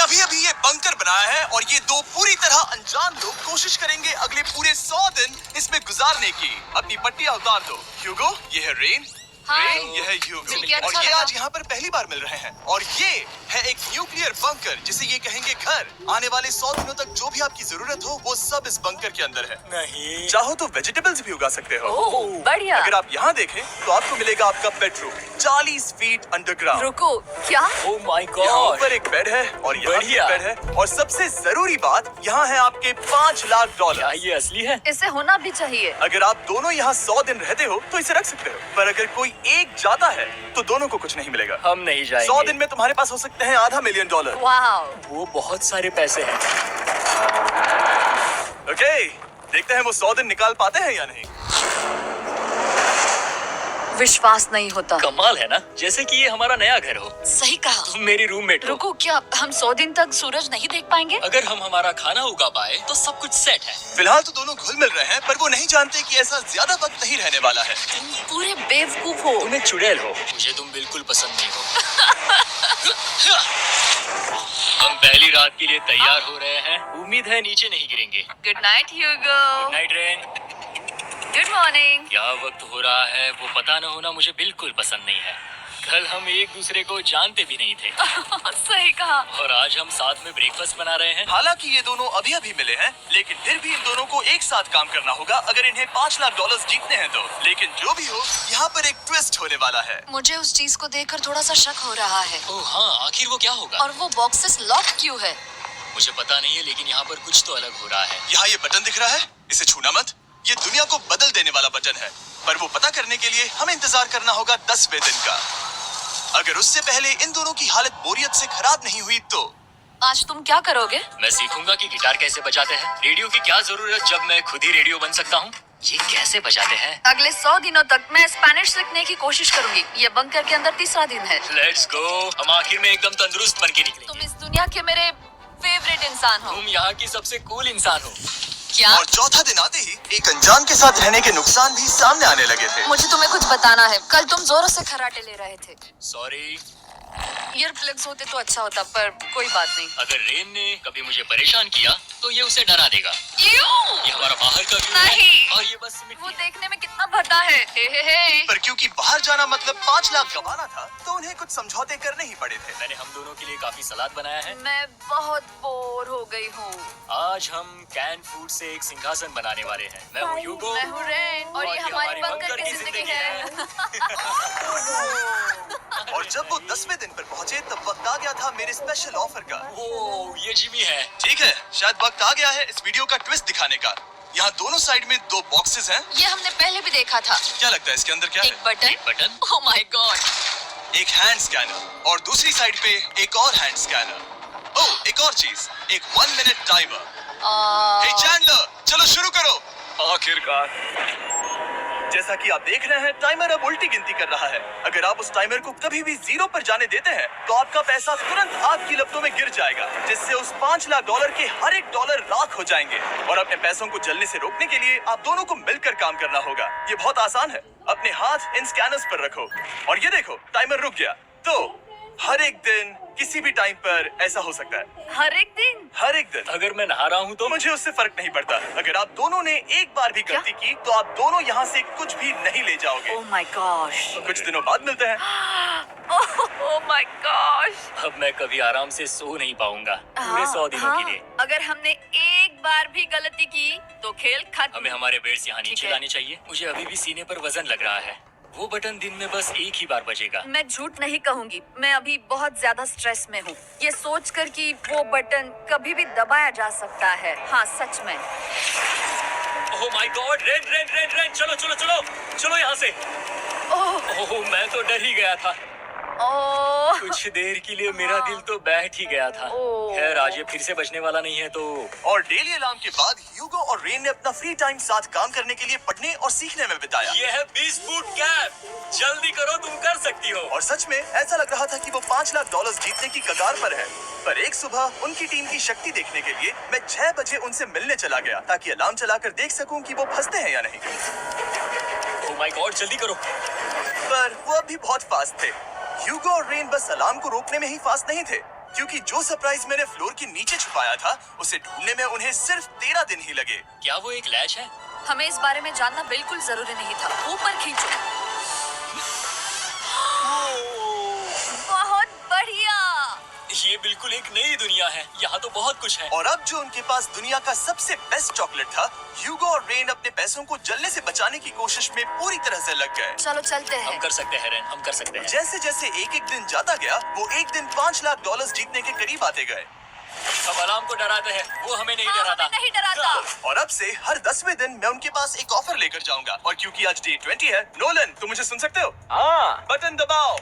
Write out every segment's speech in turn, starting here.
अभी अभी ये बंकर बनाया है और ये दो पूरी तरह अनजान लोग कोशिश करेंगे अगले पूरे 100 दिन इसमें गुजारने की। अपनी पट्टियां उतार दो। ह्यूगो, ये है रेन। रेन, ये है ह्यूगो। और ये आज यहाँ पर पहली बार मिल रहे हैं। और ये है एक न्यूक्लियर बंकर जिसे ये कहेंगे घर। आने वाले 100 दिनों तक जो भी आपकी जरूरत हो वो सब इस बंकर के अंदर है। नहीं, चाहो तो वेजिटेबल्स भी उगा सकते हो। बढ़िया। अगर आप यहाँ देखें तो आपको मिलेगा आपका बेडरूम 40 फीट अंडरग्राउंड। रुको, क्या? ओह माय यहाँ गॉड। ऊपर एक बेड है और यहाँ भी बढ़िया। बेड है। और सबसे जरूरी बात, यहाँ है आपके $5 लाख। क्या ये असली है? इसे होना भी चाहिए। अगर आप दोनों यहाँ 100 दिन रहते हो तो इसे रख सकते हो, पर अगर कोई एक जाता है तो दोनों को कुछ नहीं मिलेगा। हम नहीं जाएंगे। 100 दिन में तुम्हारे पास हो सकते हैं $500 मिलियन। वाह, वो बहुत सारे पैसे हैं। ओके, देखते हैं वो 100 दिन निकाल पाते हैं या नहीं। विश्वास नहीं होता। कमाल है ना, जैसे कि ये हमारा नया घर हो। सही कहा। तुम मेरी रूममेट हो। रुको, क्या हम 100 दिन तक सूरज नहीं देख पाएंगे? अगर हम हमारा खाना उगा पाए तो सब कुछ सेट है। फिलहाल तो दोनों घुल मिल रहे हैं, पर वो नहीं जानते कि ऐसा ज्यादा वक्त नहीं रहने वाला है। तुम पूरे बेवकूफ हो। तुम एक चुड़ैल हो। मुझे तुम बिल्कुल पसंद नहीं हो। हम पहली रात के लिए तैयार हो रहे हैं। उम्मीद है नीचे नहीं गिरेंगे। Good night Hugo. Good night Ren. Good morning. क्या वक्त हो रहा है वो पता न होना मुझे बिल्कुल पसंद नहीं है। कल हम एक दूसरे को जानते भी नहीं थे। सही कहा। और आज हम साथ में ब्रेकफास्ट बना रहे हैं। हालांकि ये दोनों अभी अभी मिले हैं, लेकिन फिर भी इन दोनों को एक साथ काम करना होगा अगर इन्हें $5 लाख जीतने हैं तो। लेकिन जो भी हो, यहाँ पर एक ट्विस्ट होने वाला है। मुझे उस चीज को देखकर थोड़ा सा शक हो रहा है। ओह हाँ, आखिर वो क्या होगा? और वो बॉक्सेस लॉक क्यों है? मुझे पता नहीं है, लेकिन यहाँ पर कुछ तो अलग हो रहा है। यहाँ ये बटन दिख रहा है, इसे छूना मत। ये दुनिया को बदल देने वाला बटन है, पर वो पता करने के लिए हमें इंतजार करना होगा 10वें दिन का। अगर उससे पहले इन दोनों की हालत बोरियत से खराब नहीं हुई तो। आज तुम क्या करोगे? मैं सीखूंगा कि गिटार कैसे बजाते हैं। रेडियो की क्या जरूरत जब मैं खुद ही रेडियो बन सकता हूँ। ये कैसे बजाते हैं? अगले 100 दिनों तक मैं स्पेनिश सीखने की कोशिश करूंगी। ये बंकर के अंदर तीसरा दिन है। Let's go. हम आखिर में एकदम तंदुरुस्त बन के निकलेंगे। तुम इस दुनिया के मेरे फेवरेट इंसान हो। तुम यहाँ की सबसे कूल इंसान हो। क्या? और चौथा दिन आते ही एक अनजान के साथ रहने के नुकसान भी सामने आने लगे थे। मुझे तुम्हें कुछ बताना है। कल तुम जोरों से खर्राटे ले रहे थे। सॉरी। ईयर प्लग्स होते तो अच्छा होता, पर कोई बात नहीं। अगर रेन ने कभी मुझे परेशान किया तो ये उसे डरा देगा। यूं! ये हमारा बाहर का व्यू नहीं। है और ये बस मिट्टी वो है। देखने में कितना भद्दा है। हे। पर क्योंकि बाहर जाना मतलब $5 लाख गंवाना था, तो उन्हें कुछ समझौते करने ही पड़े थे। मैंने हम दोनों के लिए काफी सलाद बनाया है। मैं बहुत बोर हो गई हूँ। आज हम कैन फूड से एक सिंहासन बनाने वाले हैं। मैं हूँ ह्यूगो। मैं हूँ रेन और ये हमारी बंकर की जिंदगी है। और जब वो 10वें दिन पर पहुंचे तब वक्त आ गया था मेरे स्पेशल ऑफर का। वो ये जिमी है। ठीक है, शायद वक्त आ गया है इस वीडियो का ट्विस्ट दिखाने का। यहाँ दोनों साइड में 2 बॉक्सेस हैं। ये हमने पहले भी देखा था। क्या लगता है इसके अंदर क्या है? एक button. Button. Oh my God. एक हैंड स्कैनर और दूसरी साइड पे एक और हैंड स्कैनर। ओह, एक और चीज, एक 1 मिनट टाइमर। हे चैंडलर, चलो शुरू करो। आखिरकार। जैसा कि आप देख रहे हैं, टाइमर अब उल्टी गिनती कर रहा है। अगर आप उस टाइमर को कभी भी 0 पर जाने देते हैं तो आपका पैसा तुरंत आपकी लपटों में गिर जाएगा, जिससे उस $5 लाख के हर एक डॉलर राख हो जाएंगे। और अपने पैसों को जलने से रोकने के लिए आप दोनों को मिलकर काम करना होगा। ये बहुत आसान है। अपने हाथ इन स्कैनर्स पर रखो और ये देखो, टाइमर रुक गया। तो हर एक दिन किसी भी टाइम पर ऐसा हो सकता है। हर एक दिन? हर एक दिन। अगर मैं नहा रहा हूँ तो मुझे उससे फर्क नहीं पड़ता। अगर आप दोनों ने एक बार भी गलती की तो आप दोनों यहाँ से कुछ भी नहीं ले जाओगे। Oh my gosh. कुछ दिनों बाद मिलते हैं। Oh my gosh. अब मैं कभी आराम से सो नहीं पाऊंगा पूरे 100 दिनों के लिए। अगर हमने एक बार भी गलती की तो खेल खत्म। हमें हमारे बेड्स यहाँ ठीक नीचे है। लाने चाहिए। मुझे अभी भी सीने पर वजन लग रहा है। वो बटन दिन में बस एक ही बार बजेगा। मैं झूठ नहीं कहूंगी, मैं अभी बहुत ज्यादा स्ट्रेस में हूँ, ये सोचकर कि वो बटन कभी भी दबाया जा सकता है। हाँ, सच में। ओह my God, rain rain rain rain, चलो चलो चलो चलो यहाँ से। ओह मैं तो डर ही गया था। ओह कुछ देर के लिए मेरा दिल तो बैठ ही गया था। ओह। खैर आज ये फिर से बजने वाला नहीं है तो। और डेली अलार्म के बाद ह्यूगो और रेन ने अपना फ्री टाइम साथ काम करने के लिए पढ़ने और सीखने में बिताया। ये है 20 फुट कैप। जल्दी करो, तुम कर सकती हो। और सच में ऐसा लग रहा था कि वो $5 लाख जीतने की कगार पर है। पर एक सुबह उनकी टीम की शक्ति देखने के लिए मैं 6 बजे उनसे मिलने चला गया, ताकि अलार्म चलाकर देख सकूं कि वो फंसते हैं या नहीं। ओह माय गॉड, जल्दी करो। पर वो अब भी बहुत फास्ट थे। ह्यूगो और रेन बस अलार्म को रोकने में ही फास्ट नहीं थे, क्योंकि जो सरप्राइज मैंने फ्लोर के नीचे छुपाया था उसे ढूंढने में उन्हें सिर्फ 13 दिन ही लगे। क्या वो एक लैच है? हमें इस बारे में जानना बिल्कुल जरूरी नहीं था। ऊपर खींचो। बहुत बढ़िया। ये बिल्कुल एक नई दुनिया है। यहाँ तो बहुत कुछ है। और अब जो उनके पास दुनिया का सबसे बेस्ट चॉकलेट था, ह्यूगो और रेन अपने पैसों को जलने से बचाने की कोशिश में पूरी तरह से लग गए। चलो चलते हम हैं। कर सकते हैं रेन, हम कर सकते हैं। जैसे जैसे एक एक दिन जाता गया, वो एक दिन $5 लाख जीतने के करीब आते गए। हम अलार्म को डराते हैं, वो हमें नहीं हाँ, डराता। हमें नहीं डराता। और अब से हर 10वें दिन मैं उनके पास एक ऑफर लेकर जाऊंगा। और क्योंकि आज डे 20 है, नोलन तुम मुझे सुन सकते हो? हाँ। बटन दबाओ।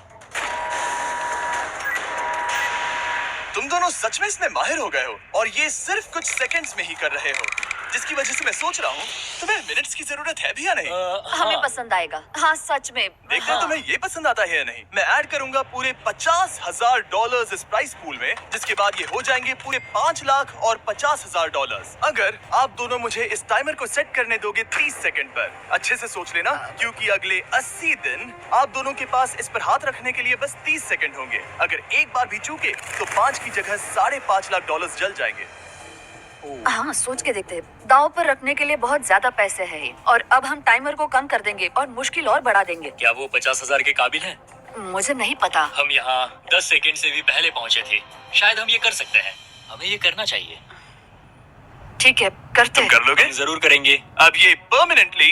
तुम दोनों सच में इसमें माहिर हो गए हो और ये सिर्फ कुछ सेकंड्स में ही कर रहे हो, जिसकी वजह से मैं सोच रहा हूँ तुम्हें मिनट्स की जरूरत है भी या नहीं। हमें पसंद आएगा। हाँ सच में। देखते हैं तुम्हें ये पसंद आता है या नहीं। मैं ऐड करूंगा पूरे $50,000 इस प्राइस पूल में, जिसके बाद ये हो जाएंगे पूरे $5,50,000। अगर आप दोनों मुझे इस टाइमर को सेट करने दोगे 30 सेकंड पर। अच्छे से सोच लेना, क्योंकि अगले 80 दिन आप दोनों के पास इस पर हाथ रखने के लिए बस 30 सेकंड होंगे। अगर एक बार भी चूके तो 5 की जगह $5.5 लाख जल जाएंगे। हाँ सोच के देखते हैं। दांव पर रखने के लिए बहुत ज्यादा पैसे हैं और अब हम टाइमर को कम कर देंगे और मुश्किल और बढ़ा देंगे। क्या वो 50,000 के काबिल है? मुझे नहीं पता। हम यहाँ 10 सेकंड से भी पहले पहुँचे थे। शायद हम ये कर सकते हैं। हमें ये करना चाहिए। ठीक है, करते हैं। कर लोगे? हम जरूर करेंगे। अब ये परमानेंटली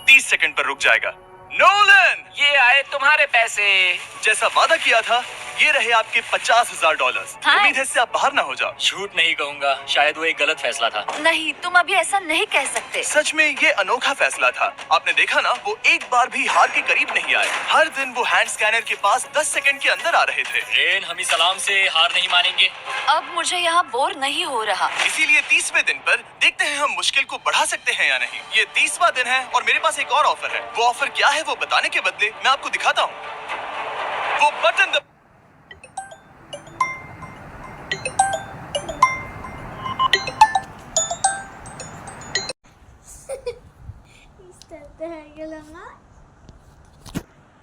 30 सेकंड पर रुक जाएगा। नोलन, ये आए तुम्हारे पैसे। जैसा वादा किया था, ये रहे आपके $50,000। हाँ। उम्मीद है इससे आप बाहर ना हो जाओ। झूठ नहीं कहूँगा, शायद वो एक गलत फैसला था। नहीं, तुम अभी ऐसा नहीं कह सकते। सच में ये अनोखा फैसला था। आपने देखा ना, वो एक बार भी हार के करीब नहीं आए। हर दिन वो हैंड स्कैनर के पास 10 सेकंड के अंदर आ रहे थे। रेन, हम इस अलार्म से हार नहीं मानेंगे। अब मुझे यहाँ बोर नहीं हो रहा। इसीलिए 30वें दिन पर देखते हैं हम मुश्किल को बढ़ा सकते हैं या नहीं। ये 30वां दिन है और मेरे पास एक और ऑफर है। वो ऑफर क्या है वो बताने के बदले मैं आपको दिखाता हूँ। वो बटन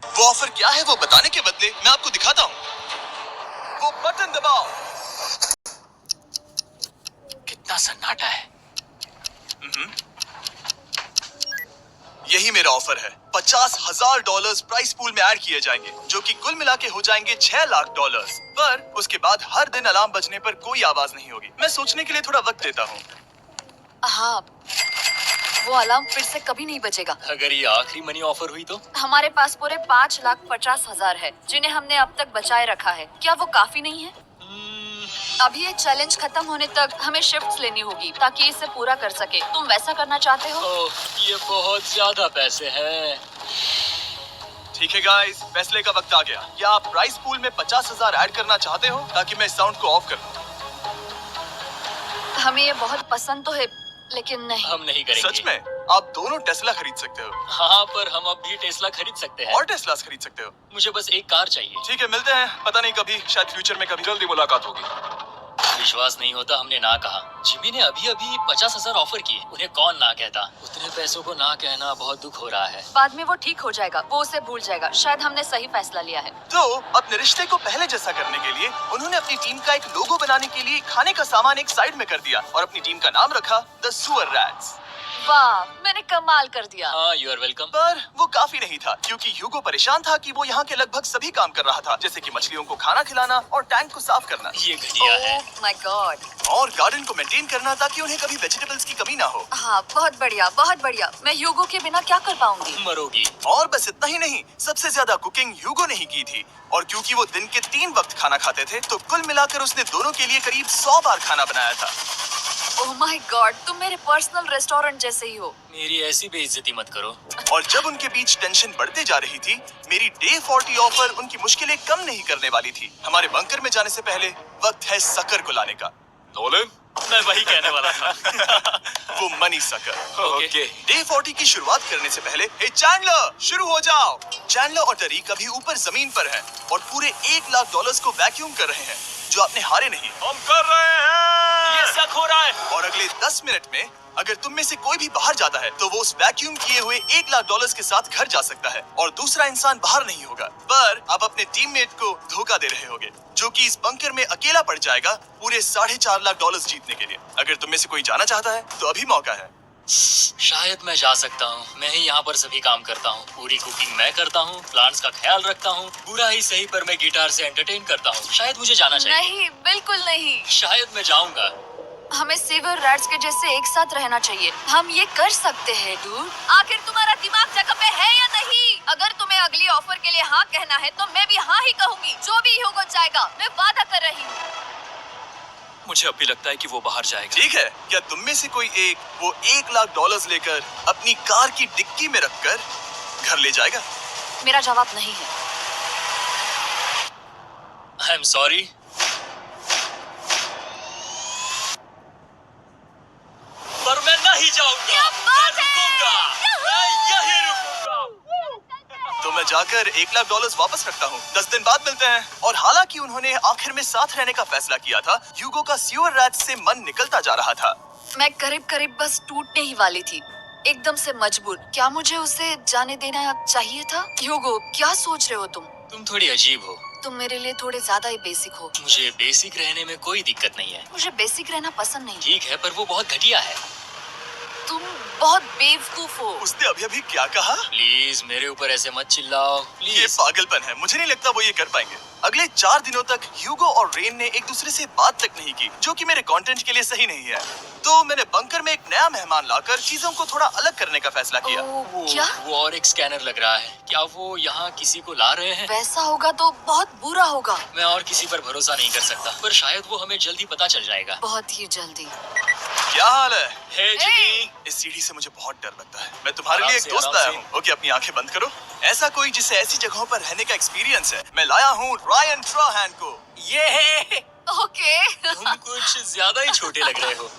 वो ऑफर क्या है वो बताने के बदले मैं आपको दिखाता हूँ। वो बटन दबाओ। कितना सन्नाटा है। यही मेरा ऑफर है। $50,000 प्राइस पूल में ऐड किए जाएंगे, जो कि कुल मिला के हो जाएंगे $6 लाख। पर उसके बाद हर दिन अलार्म बजने पर कोई आवाज नहीं होगी। मैं सोचने के लिए थोड़ा वक्त देता हूँ। हाँ, वो अलार्म फिर से कभी नहीं बजेगा। अगर ये आखिरी मनी ऑफर हुई तो? हमारे पास पूरे 5,50,000 है, जिन्हें हमने अब तक बचाए रखा है। क्या वो काफी नहीं है? अभी ये चैलेंज खत्म होने तक हमें शिफ्ट्स लेनी होगी ताकि इसे पूरा कर सके। तुम वैसा करना चाहते हो? ओह, ये बहुत ज्यादा पैसे हैं। ठीक है गाइस, फैसले का वक्त आ गया। क्या आप प्राइस पूल में 50,000 ऐड करना चाहते हो ताकि मैं साउंड को ऑफ कर दूं? हमें ये बहुत पसंद तो है, लेकिन नहीं। हम नहीं करेंगे। सच में? आप दोनों टेस्ला खरीद सकते हो हाँ, पर हम अब भी टेस्ला खरीद सकते हैं। और टेस्लास खरीद सकते हो। मुझे बस एक कार चाहिए। ठीक है, मिलते हैं। पता नहीं कभी, शायद फ्यूचर में कभी जल्दी मुलाकात होगी। विश्वास नहीं होता, हमने ना कहा। जिमी ने अभी अभी 50,000 ऑफर किए। उन्हें कौन ना कहता। उतने पैसों को ना कहना बहुत दुख हो रहा है। बाद में वो ठीक हो जाएगा, वो उसे भूल जाएगा। शायद हमने सही फैसला लिया है। तो अपने रिश्ते को पहले जैसा करने के लिए उन्होंने अपनी टीम का एक लोगो बनाने के लिए खाने का सामान एक साइड में कर दिया और अपनी टीम का नाम रखा द सुअर रैट्स। वाह, मैंने कमाल कर दिया। हाँ, यू आर वेलकम। पर वो काफी नहीं था, क्योंकि ह्यूगो परेशान था कि वो यहाँ के लगभग सभी काम कर रहा था, जैसे कि मछलियों को खाना खिलाना और टैंक को साफ करना ये घटिया है। ओह माय गॉड। और गार्डन को मेंटेन करना ताकि उन्हें कभी वेजिटेबल्स की कमी ना हो। हाँ, बहुत बढ़िया, बहुत बढ़िया। मैं ह्यूगो के बिना क्या कर पाऊंगी? मरोगी। और बस इतना ही नहीं, सबसे ज्यादा कुकिंग ह्यूगो ने ही की थी। और क्योंकि वो दिन के 3 वक्त खाना खाते थे, तो कुल मिलाकर उसने दोनों के लिए करीब 100 बार खाना बनाया था। ओह माय गॉड, तुम मेरे पर्सनल रेस्टोरेंट जैसे ही हो। मेरी ऐसी बेइज्जती मत करो। और जब उनके बीच टेंशन बढ़ते जा रही थी, मेरी डे 40 ऑफर उनकी मुश्किलें कम नहीं करने वाली थी। हमारे बंकर में जाने से पहले वक्त है सकर को लाने का। नोलन, मैं वही कहने वाला था। वो मनी सकर। ओके। डे 40 की शुरुआत करने से पहले, हे चैंडलर, शुरू हो जाओ। चैंडलर और टरीक अभी ऊपर जमीन पर हैं और पूरे $1 लाख को वैक्यूम कर रहे हैं, जो आपने हारे नहीं। हम कर रहे हैं। ये सब खतरनाक हो रहा है। और अगले 10 मिनट में अगर तुम में से कोई भी बाहर जाता है तो वो उस वैक्यूम किए हुए $1 लाख के साथ घर जा सकता है और दूसरा इंसान बाहर नहीं होगा। पर आप अपने टीममेट को धोखा दे रहे होगे जो कि इस बंकर में अकेला पड़ जाएगा पूरे $4.5 लाख जीतने के लिए। अगर तुम में से कोई जाना चाहता है तो अभी मौका है। शायद मैं जा सकता हूँ। मैं ही यहाँ पर सभी काम करता हूँ। पूरी कुकिंग मैं करता हूँ, प्लांट्स का ख्याल रखता हूँ। बुरा ही सही पर मैं गिटार से एंटरटेन करता हूँ। शायद मुझे जाना चाहिए। नहीं, बिल्कुल नहीं। शायद मैं जाऊंगा। हमें सेवर रैट्स के जैसे एक साथ रहना चाहिए। हम ये कर सकते हैं डूड। आखिर तुम्हारा दिमाग जगह पे है या नहीं? अगर तुम्हें अगली ऑफर के लिए हाँ कहना है तो मैं भी हाँ ही कहूंगी। जो भी होगा जाएगा, मैं वादा कर रही हूँ। मुझे अब भी लगता है कि वो बाहर जाएगा। ठीक है, क्या तुम में से कोई एक वो $1 लाख लेकर अपनी कार की डिक्की में रखकर घर ले जाएगा? मेरा जवाब नहीं है। I am sorry. पर मैं नहीं जाऊंगा। क्या बात मैं रुकूंगा। मैं यही रुकूंगा। तो मैं जाकर $1 लाख वापस रखता हूँ। 10 दिन बाद मिलते हैं। और हालांकि उन्होंने आखिर में साथ रहने का फैसला किया था, ह्यूगो का सीवर रैट से मन निकलता जा रहा था। मैं करीब करीब बस टूटने ही वाली थी, एकदम से मजबूर। क्या मुझे उसे जाने देना चाहिए था? ह्यूगो, क्या सोच रहे हो तुम? तुम थोड़ी अजीब हो। तुम मेरे लिए थोड़े ज्यादा ही बेसिक हो। मुझे बेसिक रहने में कोई दिक्कत नहीं है। मुझे बेसिक रहना पसंद नहीं। ठीक है, पर वो बहुत घटिया है। तुम बहुत बेवकूफ हो। उसने अभी क्या कहा? प्लीज मेरे ऊपर ऐसे मत चिल्लाओ। ये प्लीज। पागलपन है। मुझे नहीं लगता वो ये कर पाएंगे। अगले 4 दिनों तक ह्यूगो और रेन ने एक दूसरे से बात तक नहीं की, जो कि मेरे कंटेंट के लिए सही नहीं है। तो मैंने बंकर में एक नया मेहमान लाकर चीजों को थोड़ा अलग करने का फैसला किया। क्या? वो और एक स्कैनर लग रहा है। क्या वो यहाँ किसी को ला रहे हैं? वैसा होगा तो बहुत बुरा होगा। मैं और किसी पर भरोसा नहीं कर सकता, पर शायद वो हमें जल्दी पता चल जाएगा। बहुत ही जल्दी। क्या हाल है? हे जिमी। इस सीढ़ी से मुझे बहुत डर लगता है। मैं तुम्हारे लिए एक आराम से, दोस्त आराम लाया से। हूँ। ओके, अपनी आंखें बंद करो। ऐसा कोई जिसे ऐसी जगहों पर रहने का एक्सपीरियंस है। मैं लाया हूँ रायन ट्राहैन को। ये है। ओके। तुम कुछ ज्यादा ही छोटे लग रहे हो।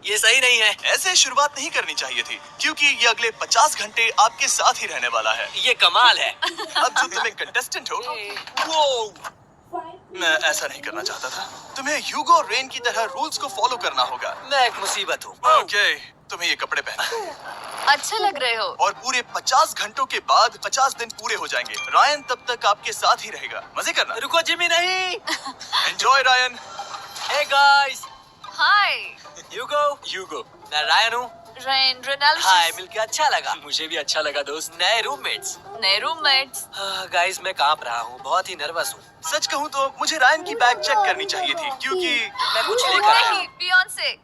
ये सही नहीं है। ऐसे शुरुआत नहीं करनी चाहिए थी, क्योंकि ये अगले 50 घंटे आपके साथ ही रहने वाला है। ये कमाल है। अब जो तुम एक कंटेस्टेंट हो, वो मैं ऐसा नहीं करना चाहता था। तुम्हें ह्यूगो और रेन की तरह रूल्स को फॉलो करना होगा। मैं एक मुसीबत हूँ। ओके, तुम्हें ये कपड़े पहनना। अच्छे लग रहे हो। और पूरे 50 घंटों के बाद 50 दिन पूरे हो जाएंगे। रायन तब तक आपके साथ ही रहेगा। मजे करना। रुको जिमी, नहीं। Enjoy Ryan. Hey guys. Hi Hugo. मैं रायन हूँ। Rain Reynold. हाय, मिलके अच्छा लगा। मुझे भी अच्छा लगा दोस्त। नए रूममेट्स। नए रूममेट्स। गाइस, मैं कांप रहा हूँ, बहुत ही नर्वस हूँ। सच कहूँ तो मुझे रायन की बैग चेक करनी चाहिए थी, क्योंकि मैं कुछ लेकर आया हूँ। नहीं, बियॉन्से।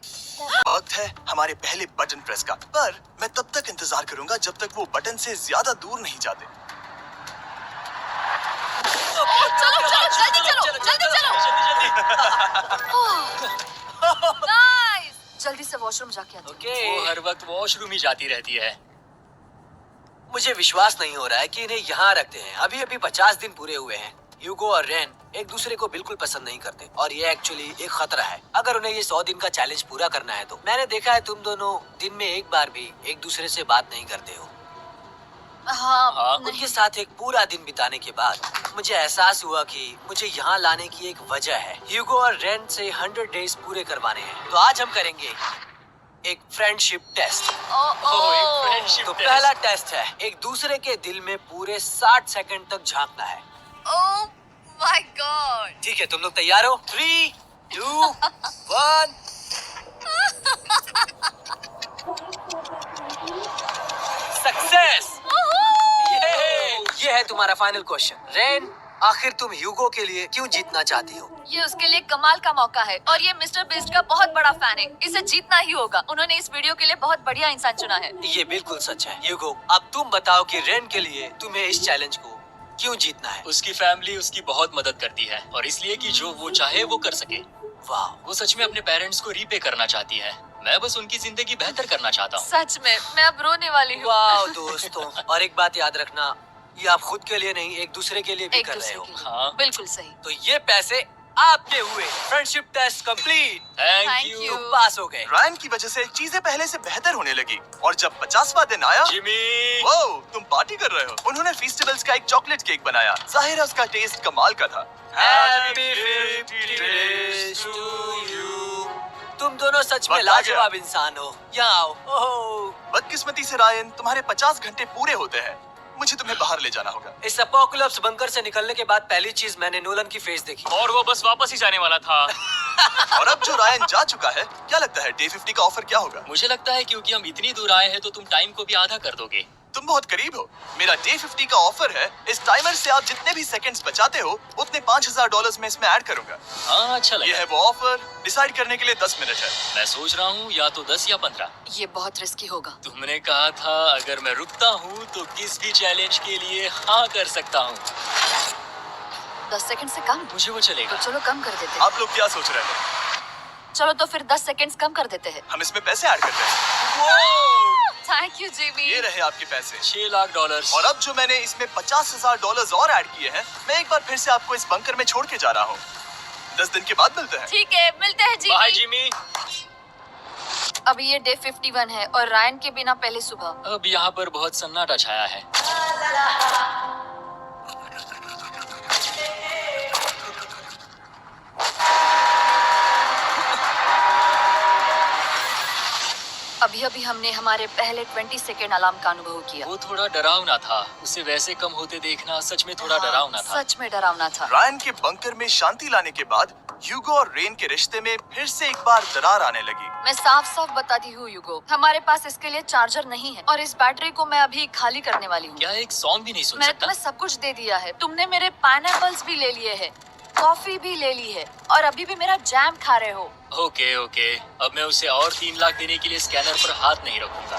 वक्त है हमारे पहले बटन प्रेस का। पर मैं तब तक इंतजार करूंगा जब तक वो बटन से ज्यादा दूर नहीं जाते। चलो जल्दी चलो। नाइस। जल्दी से वॉशरूम जाके आते। ओके। वो हर वक्त वॉशरूम ही जाती रहती है। मुझे विश्वास नहीं हो रहा है कि इन्हें यहाँ रखते हैं। अभी अभी 50 दिन पूरे हुए हैं। ह्यूगो और रेन एक दूसरे को बिल्कुल पसंद नहीं करते और ये एक्चुअली एक खतरा है। अगर उन्हें ये 100 दिन का चैलेंज पूरा करना है तो। मैंने देखा है तुम दोनों दिन में एक बार भी एक दूसरे से बात नहीं करते हो। हाँ, उनके साथ एक पूरा दिन बिताने के बाद मुझे एहसास हुआ कि मुझे यहाँ लाने की एक वजह है। ह्यूगो और रेन से 100 डेज पूरे करवाने हैं। तो आज हम करेंगे एक फ्रेंडशिप टेस्ट। फ्रेंडशिप तो पहला टेस्ट है, एक दूसरे के दिल में पूरे 60 सेकंड तक झांकना है। ओह माय गॉड। ठीक है, तुम लोग तैयार हो? 3, 2, 1। सक्सेस। ये है तुम्हारा फाइनल क्वेश्चन। रेन, आखिर तुम ह्यूगो के लिए क्यों जीतना चाहती हो? ये उसके लिए कमाल का मौका है और ये मिस्टर बीस्ट का बहुत बड़ा फैन है। इसे जीतना ही होगा। उन्होंने इस वीडियो के लिए बहुत बढ़िया इंसान चुना है। ये बिल्कुल सच है। ह्यूगो, अब तुम बताओ कि रेन के लिए तुम्हें इस चैलेंज को क्यों जीतना है? उसकी फैमिली उसकी बहुत मदद करती है और इसलिए कि जो वो चाहे वो कर सके। वाह। वो सच में अपने पेरेंट्स को रीपे करना चाहती है। मैं बस उनकी जिंदगी बेहतर करना चाहता हूँ। सच में मैं अब रोने वाली हूँ। वाह दोस्तों, और एक बात याद रखना, ये आप खुद के लिए नहीं, एक दूसरे के लिए भी एक कर रहे दूसरे हो। के लिए। हाँ। बिल्कुल सही। तो ये पैसे आपके हुए। Friendship test complete. Thank Thank you you। तुम पास हो गए। रायन की वजह से चीजें पहले से बेहतर होने लगी और जब 50वां दिन आया, जिमी। वो तुम पार्टी कर रहे हो। उन्होंने फेस्टिवल्स का एक चॉकलेट केक बनाया। जाहिर है उसका टेस्ट कमाल का था। Happy 50 days to you। तुम दोनों सच में वक्त आ गया। लाजवाब इंसान हो। यहाँ आओ। ओह, बदकिस्मती से रायन, तुम्हारे 50 घंटे पूरे होते हैं। मुझे तुम्हें बाहर ले जाना होगा। इस अपोकलिप्स बंकर से निकलने के बाद पहली चीज मैंने नोलन की फेस देखी। और वो बस वापस ही जाने वाला था। और अब जो रायन जा चुका है, क्या लगता है डे 50 का ऑफर क्या होगा? मुझे लगता है क्योंकि हम इतनी दूर आए हैं तो तुम टाइम को भी आधा कर दोगे। तुम बहुत करीब हो। मेरा डे 50 का ऑफर है, इस टाइमर से आप जितने भी सेकंड्स बचाते हो उतने $5000 में इसमें ऐड करूंगा। हाँ, अच्छा ये लगा। है वो ऑफर। डिसाइड करने के लिए 10 मिनट है। मैं सोच रहा हूँ या तो 10 या 15। ये बहुत रिस्की होगा। तुमने कहा था अगर मैं रुकता हूँ तो किस भी चैलेंज के लिए हाँ कर सकता हूँ। 10 सेकंड से कम? मुझे वो तो चलेगा। चलो कम कर देते हैं। आप लोग क्या सोच रहे हैं? चलो तो फिर 10 सेकंड्स कम कर देते हैं। हम इसमें पैसे ऐड करते हैं। Thank you Jimmy. ये रहे आपके पैसे। $6 लाख। और अब जो मैंने इसमें $50,000 और ऐड किए हैं, मैं एक बार फिर से आपको इस बंकर में छोड़ के जा रहा हूँ। 10 दिन के बाद मिलते हैं। ठीक है, मिलते हैं बाय जिमी। जिमी। अभी ये डे 51 है और रायन के बिना पहले सुबह। अब यहाँ पर बहुत सन्नाटा छाया है। अभी अभी हमने हमारे पहले 20 सेकेंड अलार्म का अनुभव किया। वो थोड़ा डरावना था। उसे वैसे कम होते देखना सच में थोड़ा डरावना था। सच में डरावना था। रायन के बंकर में शांति लाने के बाद ह्यूगो और रेन के रिश्ते में फिर से एक बार दरार आने लगी। मैं साफ साफ बताती हूँ यूगो, हमारे पास इसके लिए चार्जर नहीं है और इस बैटरी को मैं अभी खाली करने वाली हूँ। क्या एक सॉन्ग भी नहीं सुन मैंने सकता? तुम्हें सब कुछ दे दिया है। तुमने मेरे पाइनएप्पल्स भी ले लिए हैं, कॉफी भी ले ली है और अभी भी मेरा जैम खा रहे हो। ओके ओके, अब मैं उसे और 3 लाख देने के लिए स्कैनर पर हाथ नहीं रखूंगा।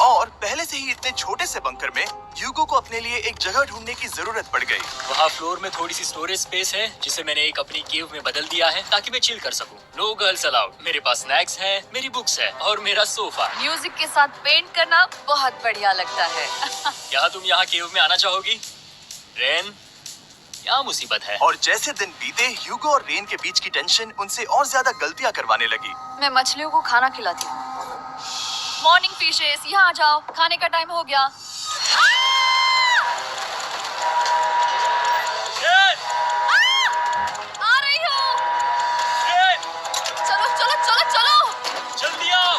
और पहले से ही इतने छोटे से बंकर में ह्यूगो को अपने लिए एक जगह ढूंढने की जरूरत पड़ गई। वहाँ फ्लोर में थोड़ी सी स्टोरेज स्पेस है जिसे मैंने एक अपनी केव में बदल दिया है ताकि मैं चिल कर सकूं। No girls allowed. मेरे पास स्नैक्स है, मेरी बुक्स है और मेरा सोफा। म्यूजिक के साथ पेंट करना बहुत बढ़िया लगता है। क्या तुम यहाँ केव में आना चाहोगी? रेन, क्या मुसीबत है? और जैसे दिन बीते, ह्यूगो और रेन के बीच की टेंशन उनसे और ज्यादा गलतियां करवाने लगी। मैं मछलियों को खाना खिलाती हूँ। मॉर्निंग फिशेस, यहाँ आ जाओ, खाने का टाइम हो गया। रेन! आ रही हूँ। रेन! चलो चलो चलो चलो। जल्दी आओ।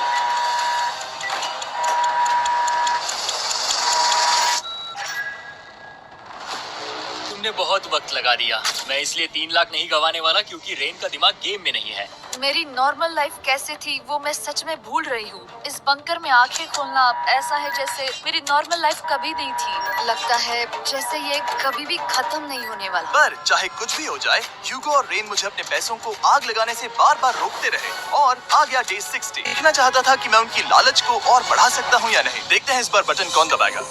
तुमने बहुत वक्त लगा दिया। मैं इसलिए 3 लाख नहीं गंवाने वाला क्योंकि रेन का दिमाग गेम में नहीं है। मेरी नॉर्मल लाइफ कैसे थी वो मैं सच में भूल रही हूँ। इस बंकर में आंखें खोलना ऐसा है जैसे मेरी नॉर्मल लाइफ कभी नहीं थी। लगता है जैसे ये कभी भी खत्म नहीं होने वाला। पर चाहे कुछ भी हो जाए, ह्यूगो और रेन मुझे अपने पैसों को आग लगाने से बार बार रोकते रहे। और आ गया डे 60। देखना चाहता था कि मैं उनकी लालच को और बढ़ा सकता हूँ या नहीं। देखते हैं इस बार बटन कौन दबाएगा।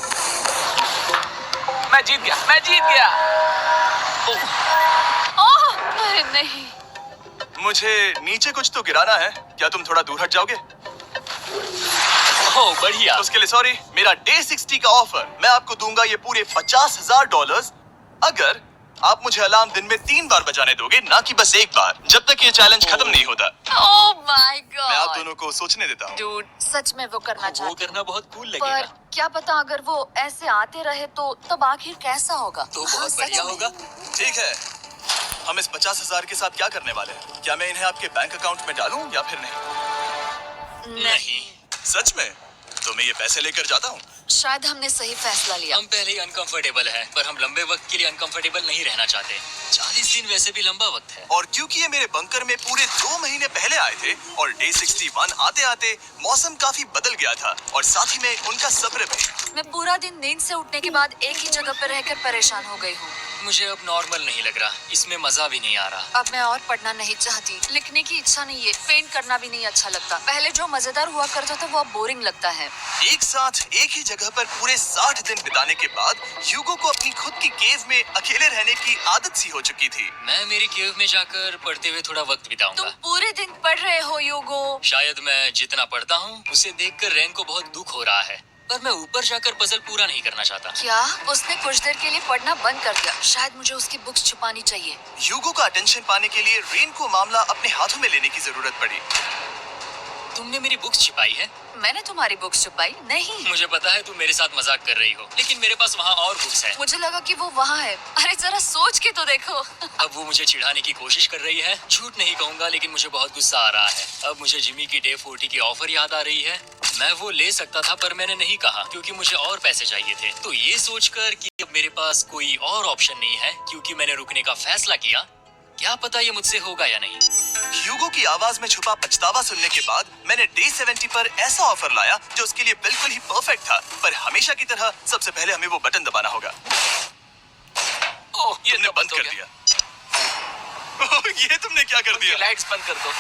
मैं जीत गया, मैं जीत गया। ओह, अरे नहीं। मुझे नीचे कुछ तो गिराना है। क्या तुम थोड़ा दूर हट जाओगे? ओह बढ़िया। उसके लिए सॉरी। मेरा डे 60 का ऑफर, मैं आपको दूंगा ये पूरे $50,000 अगर आप मुझे अलार्म दिन में 3 बार बजाने दोगे, ना कि बस एक बार, जब तक ये चैलेंज खत्म नहीं होता। ओह माय मैं आप गॉड। दोनों को सोचने देता हूँ। डूड, सच में वो करना वो चाहती करना बहुत कूल हूँ। लगेगा। पर क्या पता अगर वो ऐसे आते रहे तो तब आखिर कैसा होगा? तो हाँ, बहुत सच बढ़िया में। होगा। ठीक है, हम इस 50,000 के साथ क्या करने वाले हैं? क्या मैं इन्हें आपके बैंक अकाउंट में डालूं या फिर नहीं? नहीं, सच में? तो मैं ये पैसे लेकर जाता हूँ। शायद हमने सही फैसला लिया। हम पहले ही अनकंफर्टेबल हैं, पर हम लंबे वक्त के लिए अनकंफर्टेबल नहीं रहना चाहते। 40 दिन वैसे भी लंबा वक्त है। और क्योंकि ये मेरे बंकर में पूरे 2 महीने पहले आए थे और डे 61 आते आते मौसम काफी बदल गया था और साथ ही में उनका सब्र भी। मैं पूरा दिन नींद से उठने के बाद एक ही जगह पर रहकर परेशान हो गई हूँ। मुझे अब नॉर्मल नहीं लग रहा। इसमें मजा भी नहीं आ रहा। अब मैं और पढ़ना नहीं चाहती, लिखने की इच्छा नहीं है, पेंट करना भी नहीं अच्छा लगता। पहले जो मजेदार हुआ करता था वो अब बोरिंग लगता है। एक साथ एक ही जगह पर पूरे 60 दिन बिताने के बाद ह्यूगो को अपनी खुद की केव में अकेले रहने की आदत सी हो चुकी थी। मैं मेरी केव में जाकर पढ़ते हुए थोड़ा वक्त तुम बिताऊंगा। पूरे दिन पढ़ रहे हो यूगो। शायद मैं जितना पढ़ता हूँ उसे देखकर रेन को बहुत दुख हो रहा है, पर मैं ऊपर जाकर पजल पूरा नहीं करना चाहता। क्या? उसने कुछ देर के लिए पढ़ना बंद कर दिया। शायद मुझे उसकी बुक्स छुपानी चाहिए। ह्यूगो का अटेंशन पाने के लिए रेन को मामला अपने हाथों में लेने की जरूरत पड़ी। तुमने मेरी बुक्स छिपाई है? मैंने तुम्हारी बुक्स छुपाई नहीं। मुझे पता है तुम मेरे साथ मजाक कर रही हो, लेकिन मेरे पास वहाँ और बुक्स हैं। मुझे लगा कि वो वहाँ है। अरे जरा सोच के तो देखो। अब वो मुझे चिढ़ाने की कोशिश कर रही है। झूठ नहीं कहूंगा, लेकिन मुझे बहुत गुस्सा आ रहा है। अब मुझे जिमी की डे 40 की ऑफर याद आ रही है। मैं वो ले सकता था, पर मैंने नहीं कहा क्योंकि मुझे और पैसे चाहिए थे। तो ये सोचकर कि अब मेरे पास कोई और ऑप्शन नहीं है, क्योंकि मैंने रुकने का फैसला किया, क्या पता ये मुझसे होगा या नहीं। ह्यूगो की आवाज में छुपा पछतावा सुनने के बाद मैंने डे 70 पर ऐसा ऑफर लाया जो उसके लिए बिल्कुल ही परफेक्ट था। पर हमेशा की तरह सबसे पहले हमें वो बटन दबाना होगा। ओह, ये तुमने तो बंद कर दिया। ओह, ये तुमने क्या कर दिया? लाइट्स बंद कर दो।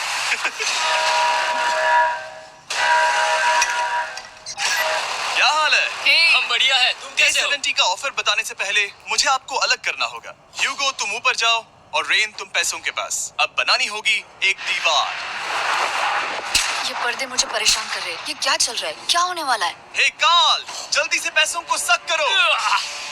क्या हाल है? हम बढ़िया है, तुम डे कैसे हो? 70 का ऑफर बताने से पहले मुझे आपको अलग करना होगा। ह्यूगो तुम ऊपर जाओ और रेन तुम पैसों के पास। अब बनानी होगी एक दीवार। ये पर्दे मुझे परेशान कर रहे हैं। ये क्या चल रहा है? क्या होने वाला है? हे कार्ल, जल्दी से पैसों को सक करो।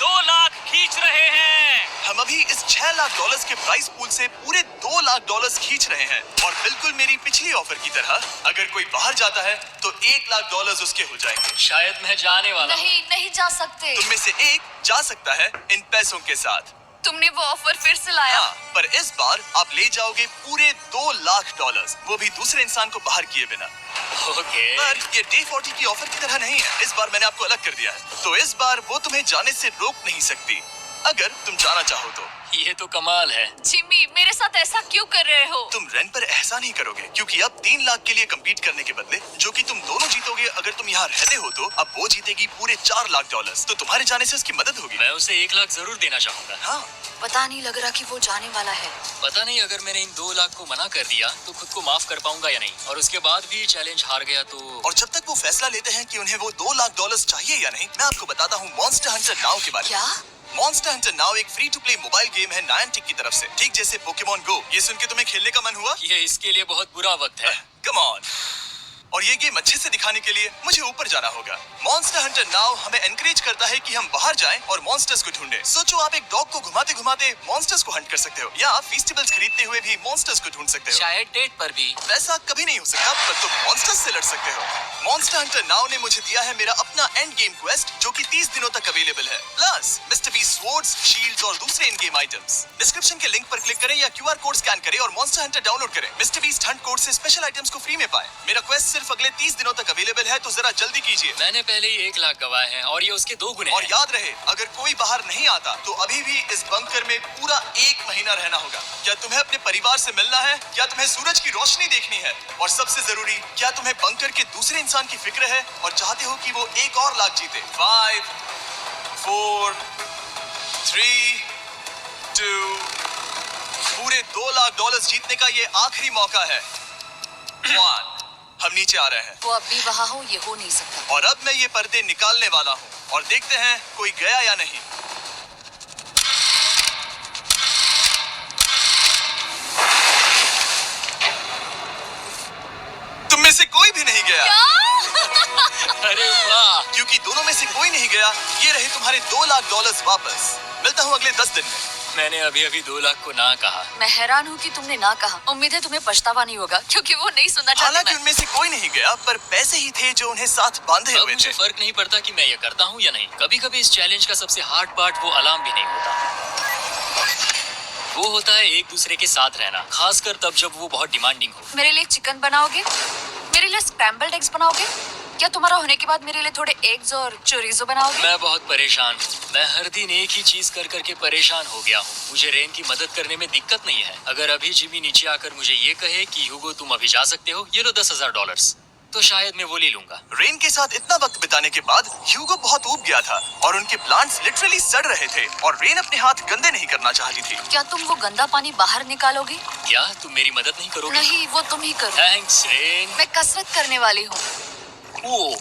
2 लाख खींच रहे हैं। हम अभी इस $6 लाख के प्राइस पूल से पूरे $2 लाख खींच रहे हैं। और बिल्कुल मेरी पिछली ऑफर की तरह, अगर कोई बाहर जाता है तो $1 लाख उसके हो जाएंगे। शायद मैं जाने वाला हूँ। नहीं जा सकते। तुम में से एक जा सकता है इन पैसों के साथ। तुमने वो ऑफर फिर से लाया? हाँ, पर इस बार आप ले जाओगे पूरे $2 लाख, वो भी दूसरे इंसान को बाहर किए बिना। ओके। पर ये डे 40 की ऑफर की तरह नहीं है। इस बार मैंने आपको अलग कर दिया है, तो इस बार वो तुम्हें जाने से रोक नहीं सकती, अगर तुम जाना चाहो तो। ये तो कमाल है। जिमी, मेरे साथ ऐसा क्यों कर रहे हो? तुम रेंट पर एहसान नहीं करोगे, क्योंकि अब 3 लाख के लिए कम्पीट करने के बदले, जो कि तुम दोनों जीतोगे अगर तुम यहाँ रहते हो, तो अब वो जीतेगी पूरे $4 लाख। तो तुम्हारे जाने से उसकी मदद होगी। मैं उसे 1 लाख जरूर देना चाहूंगा। हाँ, पता नहीं लग रहा कि वो जाने वाला है। पता नहीं अगर मैंने इन 2 लाख को मना कर दिया तो खुद को माफ कर पाऊंगा या नहीं, और उसके बाद भी चैलेंज हार गया तो। और जब तक वो फैसला लेते हैं कि उन्हें वो $2 लाख चाहिए या नहीं, मैं आपको बताता हूँ मॉन्स्टर हंटर नाउ के बारे में। क्या? मॉन्स्टर हंटर नाउ एक free to play mobile game है नायंटिक की तरफ से, ठीक जैसे पोकेमॉन गो। ये सुन के तुम्हें खेलने का मन हुआ? ये इसके लिए बहुत बुरा वक्त है। Come on. और ये गेम अच्छे से दिखाने के लिए मुझे ऊपर जाना होगा। मॉन्स्टर हंटर नाउ हमें एनकरेज करता है कि हम बाहर जाएं और मॉन्स्टर्स को ढूंढें। सोचो, आप एक डॉग को घुमाते घुमाते मॉन्स्टर्स को हंट कर सकते हो, या फेस्टिवल्स खरीदते हुए भी मॉन्स्टर्स को ढूंढ सकते हो। शायद डेट पर भी। वैसा कभी नहीं हो सकता, पर तुम मॉन्स्टर्स से लड़ सकते हो। मॉन्स्टर हंटर नाउ ने मुझे दिया है मेरा अपना एंड गेम क्वेस्ट, जो कि 30 दिनों तक अवेलेबल है, plus mister beast swords, shields और दूसरे इन गेम आइटम्स। डिस्क्रिप्शन के लिंक पर क्लिक करें या QR कोड स्कैन करें और मॉन्स्टर हंटर डाउनलोड करें। मिस्टर बीस्ट हंट कोड से स्पेशल आइटम्स को फ्री में पाएं। मेरा क्वेस्ट सिर्फ अगले 30 दिनों तक अवेलेबल है, तो जरा जल्दी कीजिए। मैंने पहले ही 1 लाख गवाए हैं और ये उसके 2 गुने और हैं। याद रहे, अगर कोई बाहर नहीं आता तो अभी भी इस बंकर में पूरा 1 महीना रहना होगा। क्या तुम्हें अपने परिवार से मिलना है? क्या तुम्हें सूरज की रोशनी देखनी है? और सबसे जरूरी, क्या तुम्हें बंकर के दूसरे इंसान की फिक्र है और चाहते हो कि वो 1 और लाख जीते? 5, 4, 3, 2, पूरे $2 लाख जीतने का ये आखिरी मौका है। 1, हम नीचे आ रहे हैं। वो अब भी वहाँ हो, ये हो नहीं सकता। और अब मैं ये पर्दे निकालने वाला हूँ और देखते हैं कोई गया या नहीं। तुम में से कोई भी नहीं गया। अरे वाह! क्योंकि दोनों में से कोई नहीं गया, ये रहे तुम्हारे $2 लाख वापस। मिलता हूँ अगले 10 दिन में। मैंने अभी अभी 2 लाख को ना कहा। मैं हैरान हूँ कि तुमने ना कहा। उम्मीद है तुम्हें पछतावा नहीं होगा, क्योंकि वो नहीं सुनना चाहती। हालांकि मैं। उनमें से कोई नहीं गया, पर पैसे ही थे जो उन्हें साथ बांधे अब हुए मुझे थे। फर्क नहीं पड़ता कि मैं ये करता हूँ या नहीं। कभी कभी इस चैलेंज का सबसे हार्ड पार्ट वो अलार्म भी नहीं होता, वो होता है एक दूसरे के साथ रहना, खासकर तब जब वो बहुत डिमांडिंग हो। मेरे लिए चिकन बनाओगे? मेरे लिए स्क्रैम्बल्ड एग्स बनाओगे? क्या तुम्हारा होने के बाद मेरे लिए थोड़े एग्स और चोरिजो बनाओगे? मैं बहुत परेशान हूँ। मैं हर दिन एक ही चीज कर करके परेशान हो गया हूँ। मुझे रेन की मदद करने में दिक्कत नहीं है। अगर अभी जिमी नीचे आकर मुझे ये कहे कि ह्यूगो तुम अभी जा सकते हो, ये लो $10,000, तो शायद मैं वो ले लूंगा। रेन के साथ इतना वक्त बिताने के बाद ह्यूगो बहुत ऊब गया था और उनके प्लांट्स लिटरली सड़ रहे थे, और रेन अपने हाथ गंदे नहीं करना चाहती थी। क्या तुम वो गंदा पानी बाहर निकालोगे? क्या तुम मेरी मदद नहीं करोगे? नहीं, वो तुम ही करो। Thanks rain. मैं कसरत करने वाली हूँ। ओह,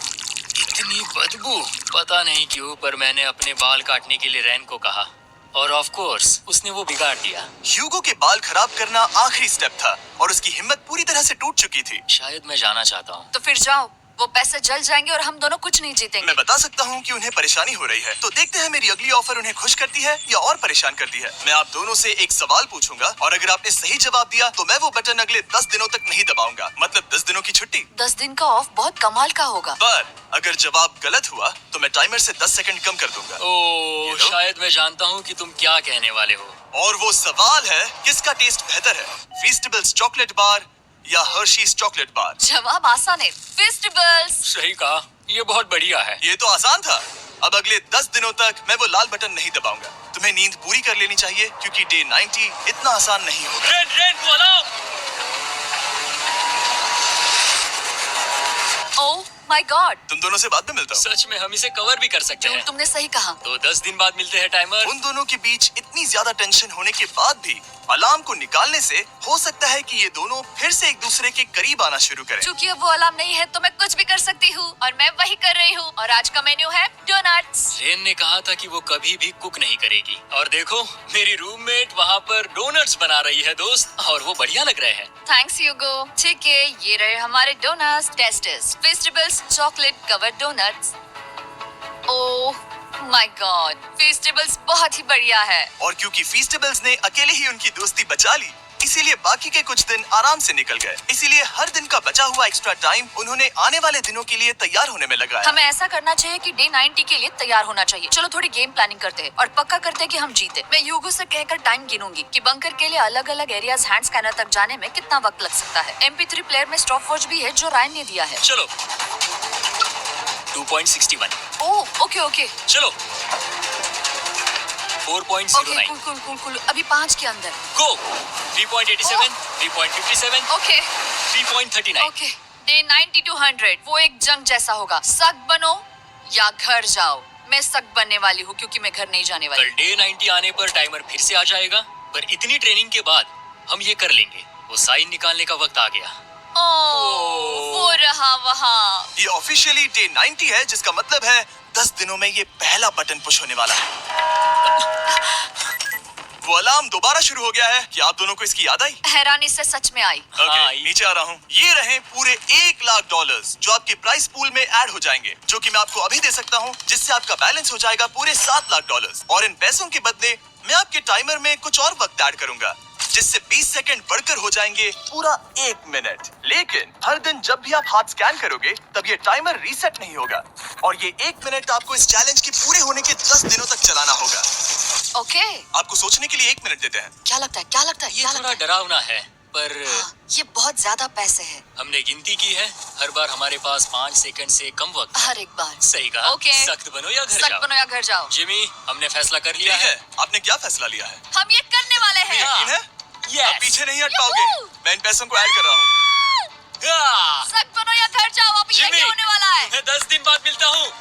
इतनी बदबू। पता नहीं क्यों, पर मैंने अपने बाल काटने के लिए रेन को कहा, और ऑफ कोर्स उसने वो बिगाड़ दिया। ह्यूगो के बाल खराब करना आखिरी स्टेप था और उसकी हिम्मत पूरी तरह से टूट चुकी थी। शायद मैं जाना चाहता हूँ। तो फिर जाओ, वो पैसे जल जाएंगे और हम दोनों कुछ नहीं जीतेंगे। मैं बता सकता हूँ कि उन्हें परेशानी हो रही है, तो देखते हैं मेरी अगली ऑफर उन्हें खुश करती है या और परेशान करती है। मैं आप दोनों से एक सवाल पूछूंगा और अगर आपने सही जवाब दिया तो मैं वो बटन अगले 10 दिनों तक नहीं दबाऊंगा, मतलब 10 दिनों की छुट्टी। 10 दिन का ऑफ बहुत कमाल का होगा। पर अगर जवाब गलत हुआ तो मैं टाइमर से 10 सेकंड कम कर दूंगा। ओह, शायद मैं जानता हूँ कि तुम क्या कहने वाले हो। और वो सवाल है, किसका टेस्ट बेहतर है, फीस्टेबल्स चॉकलेट बार या हर्शीज चॉकलेट बार? जवाब आसान है, फेस्टिवल्स। सही कहा, ये बहुत बढ़िया है। ये तो आसान था। अब अगले 10 दिनों तक मैं वो लाल बटन नहीं दबाऊंगा। तुम्हें नींद पूरी कर लेनी चाहिए क्योंकि डे 90 इतना आसान नहीं होगा। रेड बोलो। ओह माय गॉड, तुम दोनों से बाद में मिलता हूँ। सच में हम इसे कवर भी कर सकते हैं। तुमने सही कहा। तो 10 दिन बाद मिलते हैं टाइमर। उन दोनों के बीच इतनी ज्यादा टेंशन होने के बाद भी अलार्म को निकालने से हो सकता है कि ये दोनों फिर से एक दूसरे के करीब आना शुरू करें। क्योंकि अब वो अलार्म नहीं है तो मैं कुछ भी कर सकती हूँ और मैं वही कर रही हूँ। और आज का मेन्यू है डोनट्स। रेन ने कहा था कि वो कभी भी कुक नहीं करेगी और देखो मेरी रूममेट वहाँ पर डोनट्स बना रही है दोस्त, और वो बढ़िया लग रहे हैं। Thanks Hugo. ठीक है, ये रहे हमारे doughnuts. Tastes festivals chocolate covered doughnuts. Oh my god, festivals बहुत ही बढ़िया है। और क्योंकि फीस्टेबल्स ने अकेले ही उनकी दोस्ती बचा ली, इसीलिए बाकी के कुछ दिन आराम से निकल गए। इसीलिए हर दिन का बचा हुआ एक्स्ट्रा टाइम उन्होंने आने वाले दिनों के लिए तैयार होने में लगाया। हमें ऐसा करना चाहिए कि डे 90 के लिए तैयार होना चाहिए। चलो थोड़ी गेम प्लानिंग करते हैं और पक्का करते हैं कि हम जीते। मैं यूगो से कहकर टाइम गिनूंगी कि बंकर के लिए अलग अलग एरियाज हैंड स्कैनर तक जाने में कितना वक्त लग सकता है। MP3 प्लेयर में स्टॉप वॉच भी है जो रायन ने दिया है। चलो 2.61। ओह ओके ओके चलो 4.09। कुल अभी 5 के अंदर। गो 3.87, 3.57, ओके 3.39। ओके। डे 90 to 100 वो एक जंग जैसा होगा। सख्त बनो या घर जाओ। मैं सख्त बनने वाली हूँ क्योंकि मैं घर नहीं जाने वाली। कल डे 90 आने पर टाइमर फिर से आ जाएगा, पर इतनी ट्रेनिंग के बाद हम ये कर लेंगे। वो साइन निकालने का वक्त आ गया। वो रहा वहाँ। ये ऑफिशियली डे 90 है, जिसका मतलब है 10 दिनों में ये पहला बटन पुश होने वाला है। वो अलार्म दोबारा शुरू हो गया है। क्या आप दोनों को इसकी याद आई? हैरानी से सच में आई। ओके, नीचे आ रहा हूँ। ये रहे पूरे $1,00,000 जो आपके प्राइस पूल में ऐड हो जाएंगे, जो कि मैं आपको अभी दे सकता हूँ, जिससे आपका बैलेंस हो जाएगा पूरे $7,00,000। और इन पैसों के बदले मैं आपके टाइमर में कुछ और वक्त ऐड करूंगा, जिससे 20 सेकंड बढ़कर हो जाएंगे पूरा 1 मिनट। लेकिन हर दिन जब भी आप हाथ स्कैन करोगे तब ये टाइमर रीसेट नहीं होगा, और ये 1 मिनट आपको इस चैलेंज के पूरे होने के 10 दिनों तक चलाना होगा। ओके। आपको सोचने के लिए 1 मिनट देते हैं। क्या लगता है? क्या लगता है? ये थोड़ा डरावना है, पर ये बहुत ज्यादा पैसे हैं। हमने गिनती की है, हर बार हमारे पास 5 सेकंड से कम वक्त। हर एक बार। सही कहा। ओके। सख्त बनो या घर सख्त जाओ। बनो या घर जाओ। जिमी, हमने फैसला कर लिया ठीक है। है, आपने क्या फैसला लिया है? हम ये करने वाले हैं। यकीन है? Yes. अब पीछे नहीं हट पाओगे। मैं इन पैसों को ऐड कर रहा हूँ। सख्त बनो या घर जाओ। अब ये जिमी, होने वाला है। मैं 10 दिन बाद मिलता हूँ।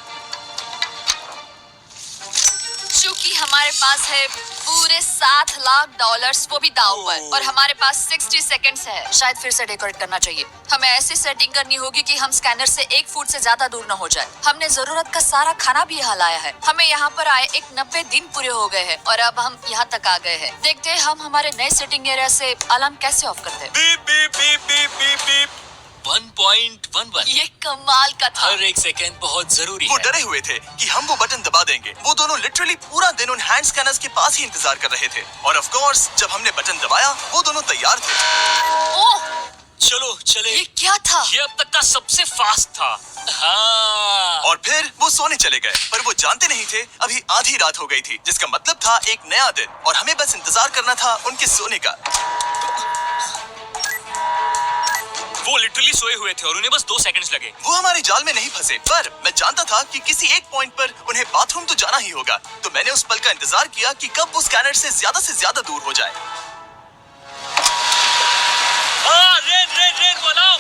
चूंकि हमारे पास है पूरे $7,00,000 वो भी दाव पर, और हमारे पास 60 सेकंड्स है। शायद फिर से डेकोरेट करना चाहिए। हमें ऐसी सेटिंग करनी होगी कि हम स्कैनर से 1 फुट से ज्यादा दूर न हो जाए। हमने जरूरत का सारा खाना भी यहाँ लाया है। हमें यहाँ पर आए 90 दिन पूरे हो गए हैं और अब हम यहाँ तक आ गए हैं। देखते हैं हम हमारे नए सेटिंग एरिया से अलार्म कैसे ऑफ करते हैं। Beep beep beep beep beep beep. 1.11। ये कमाल का था। हर एक सेकंड बहुत जरूरी वो है। डरे हुए थे कि हम वो बटन दबा देंगे। वो दोनों लिटरली पूरा दिन उन हैंड स्कैनर्स के पास ही इंतजार कर रहे थे, और ऑफ कोर्स जब हमने बटन दबाया वो दोनों तैयार थे। ओह, चलो चले। ये क्या था? ये अब तक का सबसे फास्ट था। हाँ। और फिर वो सोने चले गए, पर वो जानते नहीं थे अभी आधी रात हो गई थी, जिसका मतलब था एक नया दिन, और हमें बस इंतजार करना था उनके सोने का। वो लिटरली सोए हुए थे और उन्हें बस 2 सेकंड्स लगे। वो हमारे जाल में नहीं फंसे, पर मैं जानता था कि किसी एक पॉइंट पर उन्हें बाथरूम तो जाना ही होगा, तो मैंने उस पल का इंतजार किया कि कब वो स्कैनर से ज्यादा दूर हो जाए। रेन बनाओ।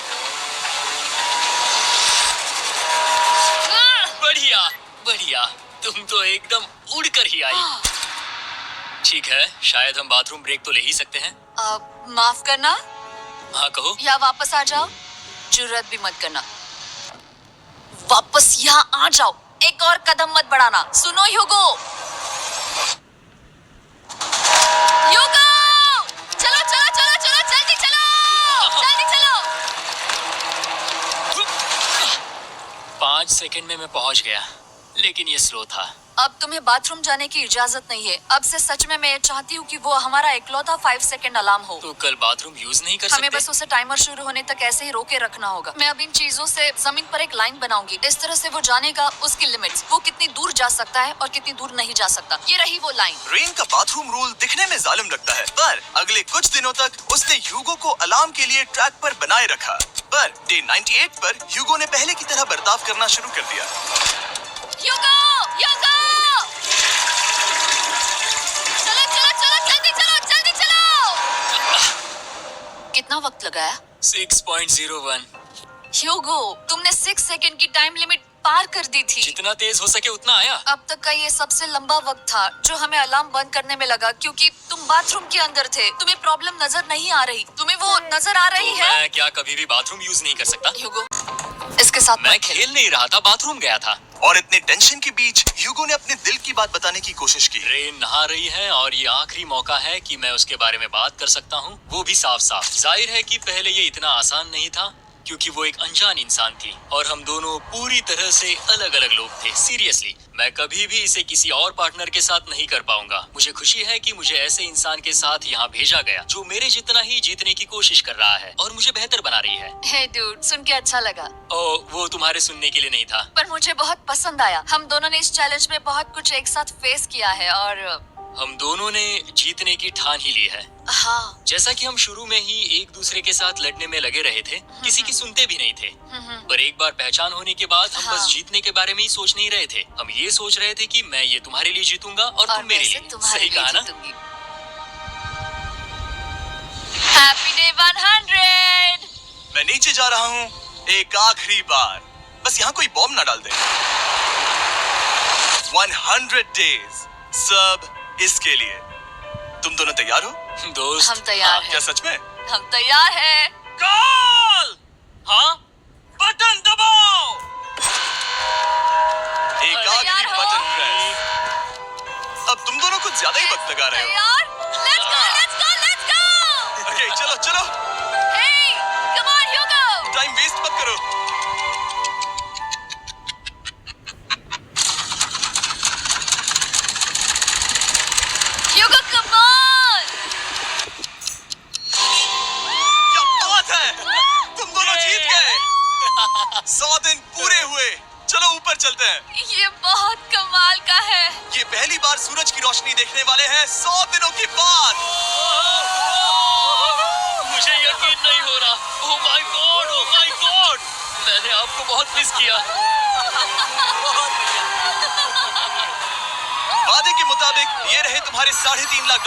बढ़िया बढ़िया, तुम तो एकदम उड़कर ही आई। ठीक है, शायद हम बाथरूम ब्रेक तो ले ही सकते हैं। माफ करना हाँ कहो। या वापस आ जाओ। जुर्रत भी मत करना। वापस यहाँ आ जाओ। एक और कदम मत बढ़ाना। सुनो ह्यूगो। ह्यूगो! चलो चलो चलो चलो, जल्दी चलो, जल्दी चलो। 5 सेकंड में मैं पहुंच गया, लेकिन ये स्लो था। अब तुम्हें बाथरूम जाने की इजाजत नहीं है। अब से सच में मैं चाहती हूँ कि वो हमारा इकलौता 5 सेकंड अलार्म हो। तो कल बाथरूम यूज नहीं कर हमें सकते? बस उसे टाइमर शुरू होने तक ऐसे ही रोके रखना होगा। मैं अब इन चीजों से जमीन पर एक लाइन बनाऊंगी। इस तरह से वो जानेगा उसकी लिमिट्स, वो कितनी दूर जा सकता है और कितनी दूर नहीं जा सकता। ये रही वो लाइन। रेन का बाथरूम रूल दिखने में जालिम लगता है, पर अगले कुछ दिनों तक उसने ह्यूगो को अलार्म के लिए ट्रैक पर बनाए रखा। पर डे 98 पर ह्यूगो ने पहले की तरह बर्ताव करना शुरू कर दिया। ह्यूगो! ह्यूगो! चलो चलो चलो, जल्दी चलो, जल्दी चलो! कितना वक्त लगाया? 6.01। ह्यूगो, तुमने 6 सेकंड की टाइम लिमिट पार कर दी थी। जितना तेज हो सके उतना आया। अब तक का ये सबसे लंबा वक्त था जो हमें अलार्म बंद करने में लगा, क्योंकि तुम बाथरूम के अंदर थे। तुम्हें प्रॉब्लम नजर नहीं आ रही। तुम्हें वो नजर आ रही तो है? मैं क्या कभी भी बाथरूम यूज नहीं कर सकता? ह्यूगो, इसके साथ मैं मत खेल। खेल नहीं रहा था, बाथरूम गया था। और इतने टेंशन के बीच ह्यूगो ने अपने दिल की बात बताने की कोशिश की। रेन नहा रही है और ये आखिरी मौका है कि मैं उसके बारे में बात कर सकता हूँ, वो भी साफ साफ। जाहिर है कि पहले ये इतना आसान नहीं था, क्योंकि वो एक अनजान इंसान थी और हम दोनों पूरी तरह से अलग अलग लोग थे। सीरियसली, मैं कभी भी इसे किसी और पार्टनर के साथ नहीं कर पाऊंगा। मुझे खुशी है कि मुझे ऐसे इंसान के साथ यहाँ भेजा गया जो मेरे जितना ही जीतने की कोशिश कर रहा है और मुझे बेहतर बना रही है। हे डूड, सुन के अच्छा लगा। ओ, वो तुम्हारे सुनने के लिए नहीं था। पर मुझे बहुत पसंद आया। हम दोनों ने इस चैलेंज में बहुत कुछ एक साथ फेस किया है और हम दोनों ने जीतने की ठान ही ली है। हाँ। जैसा कि हम शुरू में ही एक दूसरे के साथ लड़ने में लगे रहे थे, किसी की सुनते भी नहीं थे। पर एक बार पहचान होने के बाद हम बस जीतने के बारे में ही सोच नहीं रहे थे। हम ये सोच रहे थे कि मैं ये तुम्हारे लिए जीतूंगा और तुम मेरे लिए। सही कहा ना? Happy day 100। मैं नीचे जा रहा हूँ एक आखिरी बार, बस यहाँ कोई बॉम्ब ना डाल दे। 100 डेज, सब इसके लिए। तुम दोनों तैयार हो? दोस्त, हम तैयार हैं। क्या सच में? हम तैयार हैं। कॉल! हाँ? बटन दबाओ। एक आखिरी तैयार हो? Button press. अब तुम दोनों कुछ ज्यादा ही वक्त लगा रहे हो। तैयार? Let's go, let's go, let's go! Okay, चलो चलो, Hey, come on, Hugo! Time waste मत करो। Hugo, come on! क्या बात है, तुम दोनों जीत गए। 100 दिन पूरे हुए। चलो ऊपर चलते हैं। ये बहुत कमाल का है। ये पहली बार सूरज की रोशनी देखने वाले हैं 100 दिनों के बाद। मुझे यकीन नहीं हो रहा। ओह my God, oh my God, मैंने आपको बहुत मिस किया। वादे के मुताबिक ये रहे तुम्हारे $3.5 लाख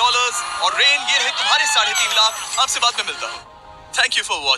और रेन ये रहे तुम्हारे 3.5 लाख। आपसे बाद में मिलता हूँ। Thank you for watching.